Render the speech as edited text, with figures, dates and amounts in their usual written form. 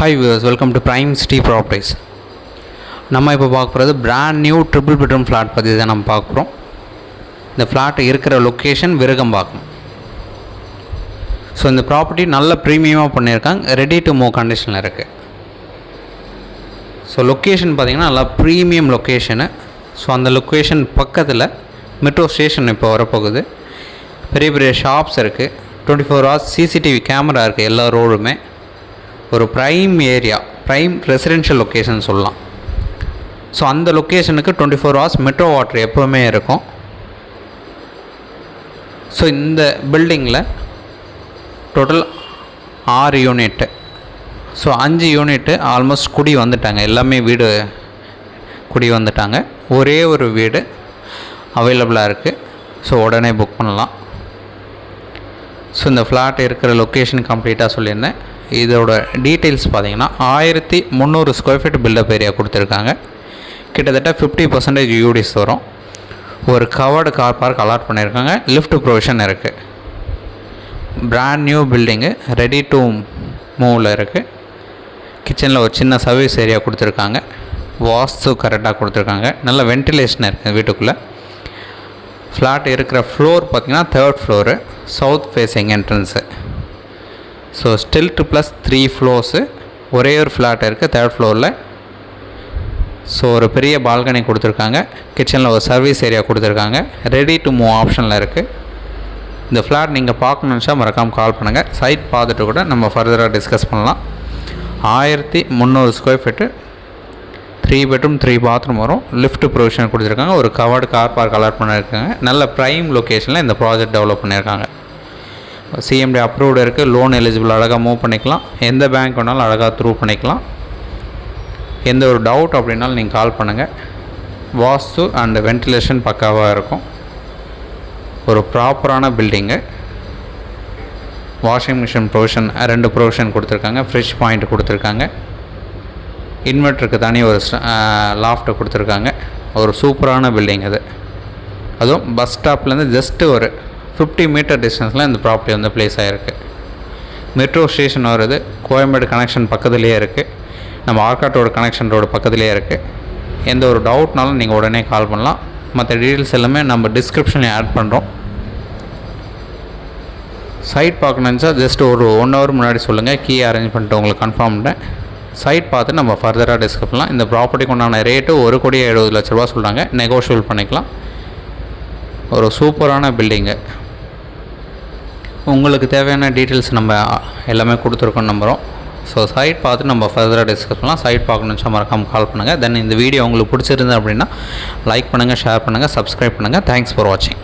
Hi viewers, welcome to Prime City Properties. நம்ம இப்போ பார்க்க போகிறது brand new triple bedroom flat பற்றி தான் நம்ம பார்க்க போகிறோம். இந்த ஃப்ளாட் இருக்கிற லொக்கேஷன் விருகம்பாக்கம். ஸோ இந்த ப்ராப்பர்ட்டி நல்ல ப்ரீமியமாக பண்ணியிருக்காங்க, ரெடி டு மூவ் கண்டிஷனில் இருக்குது. ஸோ லொக்கேஷன் பார்த்திங்கன்னா நல்லா ப்ரீமியம் லொக்கேஷனு. ஸோ அந்த லொக்கேஷன் பக்கத்தில் மெட்ரோ ஸ்டேஷன் இப்போ வரப்போகுது. பெரிய பெரிய ஷாப்ஸ் இருக்குது, 24 hours சிசிடிவி கேமரா இருக்குது எல்லா ரோடுமே. ஒரு prime area, prime residential location சொல்லலாம். ஸோ அந்த லொக்கேஷனுக்கு 24 hours மெட்ரோ வாட்டர் எப்போவுமே இருக்கும். ஸோ இந்த பில்டிங்கில் total 6 unit. So 5 unit almost குடி வந்துட்டாங்க, எல்லாமே வீடு குடி வந்துட்டாங்க. ஒரே ஒரு வீடு அவைலபிளாக இருக்குது. ஸோ உடனே புக் பண்ணலாம். ஸோ இந்த ஃப்ளாட் இருக்கிற லொக்கேஷன் கம்ப்ளீட்டாக சொல்லியிருந்தேன். இதோட டீட்டெயில்ஸ் பார்த்திங்கன்னா 1300 ஸ்கொயர் ஃபீட் பில்டப் ஏரியா கொடுத்துருக்காங்க. கிட்டத்தட்ட 50% யூடிஸ் வரும். ஒரு கவர்டு கார் பார்க் அலாட் பண்ணியிருக்காங்க. லிஃப்ட் ப்ரொவிஷன் இருக்குது. Brand new building, ready to மூவில் இருக்குது. கிச்சனில் ஒரு சின்ன சர்வீஸ் ஏரியா கொடுத்துருக்காங்க. வாஸ்து கரெக்டாக கொடுத்துருக்காங்க. நல்ல வென்டிலேஷன் இருக்குது வீட்டுக்குள்ளே. ஃப்ளாட் இருக்கிற ஃப்ளோர் பார்த்திங்கன்னா 3rd floor, south facing entrance. So ஸ்டில்ட் plus 3 floors, ஒரே ஒரு ஃப்ளாட் இருக்குது 3rd ஃப்ளோரில். ஸோ ஒரு பெரிய பால்கனி கொடுத்துருக்காங்க. கிச்சனில் ஒரு சர்வீஸ் ஏரியா கொடுத்துருக்காங்க. ரெடி டு மூவ் ஆப்ஷனில் இருக்குது. இந்த ஃப்ளாட் நீங்கள் பார்க்கணுன்னு நினச்சா மறக்காமல் கால் பண்ணுங்கள். சைட் பார்த்துட்டு கூட நம்ம ஃபர்தராக டிஸ்கஸ் பண்ணலாம். 1300 ஸ்கொயர் ஃபீட்டு, 3 பெட்ரூம் 3 பாத்ரூம் வரும். லிஃப்ட் ப்ரொவிஷன் கொடுத்துருக்காங்க. ஒரு கவர்டு கார் பார்க் அலாட் பண்ணியிருக்காங்க. நல்ல ப்ரைம் லொக்கேஷனில் இந்த ப்ராஜெக்ட் டெவலப் பண்ணியிருக்காங்க. சிஎம்டி அப்ரூவ்டு இருக்குது. லோன் எலிஜிபிள், அழகாக மூவ் பண்ணிக்கலாம். எந்த பேங்க் வேணாலும் அழகாக த்ரூ பண்ணிக்கலாம். எந்த ஒரு டவுட் அப்படின்னாலும் நீங்கள் கால் பண்ணுங்கள். வாஸ்து அண்ட் வென்டிலேஷன் பக்காவாக இருக்கும். ஒரு ப்ராப்பரான building. Washing machine provision 2 provision கொடுத்துருக்காங்க. ஃப்ரிட்ஜ் பாயிண்ட் கொடுத்துருக்காங்க. இன்வெர்ட்டருக்கு தனி ஒரு லாஃப்ட்டு கொடுத்துருக்காங்க. ஒரு சூப்பரான பில்டிங் அது. அதுவும் பஸ் ஸ்டாப்லேருந்து ஜஸ்ட்டு ஒரு 50 மீட்டர் டிஸ்டன்ஸில் இந்த ப்ராப்பர்ட்டி வந்து ப்ளேஸ் ஆகிருக்கு. மெட்ரோ ஸ்டேஷன் வருது. கோயம்பேடு கனெக்ஷன் பக்கத்துலேயே இருக்குது. நம்ம ஆர்காட் ரோடு கனெக்ஷன் ரோடு பக்கத்துலேயே இருக்குது. எந்த ஒரு டவுட்னாலும் நீங்கள் உடனே கால் பண்ணலாம். மற்ற டீட்டெயில்ஸ் எல்லாமே நம்ம டிஸ்கிரிப்ஷனில் ஆட் பண்ணுறோம். சைட் பார்க்கணுச்சா ஜஸ்ட் ஒரு 1 hour முன்னாடி சொல்லுங்கள். கீ அரேஞ்ச் பண்ணிட்டு உங்களுக்கு கன்ஃபார்ம் பண்ணுறேன். சைட் பார்த்து நம்ம ஃபர்தராக டிஸ்கஸ் பண்ணலாம். இந்த ப்ராப்பர்ட்டிக்கு உண்டான ரேட்டு 1,70,00,000 சொல்கிறாங்க. நெகோஷியபிள் பண்ணிக்கலாம். ஒரு சூப்பரான பில்டிங்கு. உங்களுக்கு தேவையான டீட்டெயில்ஸ் நம்ம எல்லாமே கொடுத்துருக்கோம் நம்புகிறோம். ஸோ சைட் பார்த்து நம்ம ஃபர்தராக டிஸ்கஸ் பண்ணலாம். சைட் பார்க்கணுன்னு மறக்காமல் கால் பண்ணுங்கள். தென் இந்த வீடியோ உங்களுக்கு பிடிச்சிருந்து அப்படின்னா லைக் பண்ணுங்கள், ஷேர் பண்ணுங்கள், சப்ஸ்கிரைப் பண்ணுங்கள். தேங்க்ஸ் ஃபார் வாட்சிங்.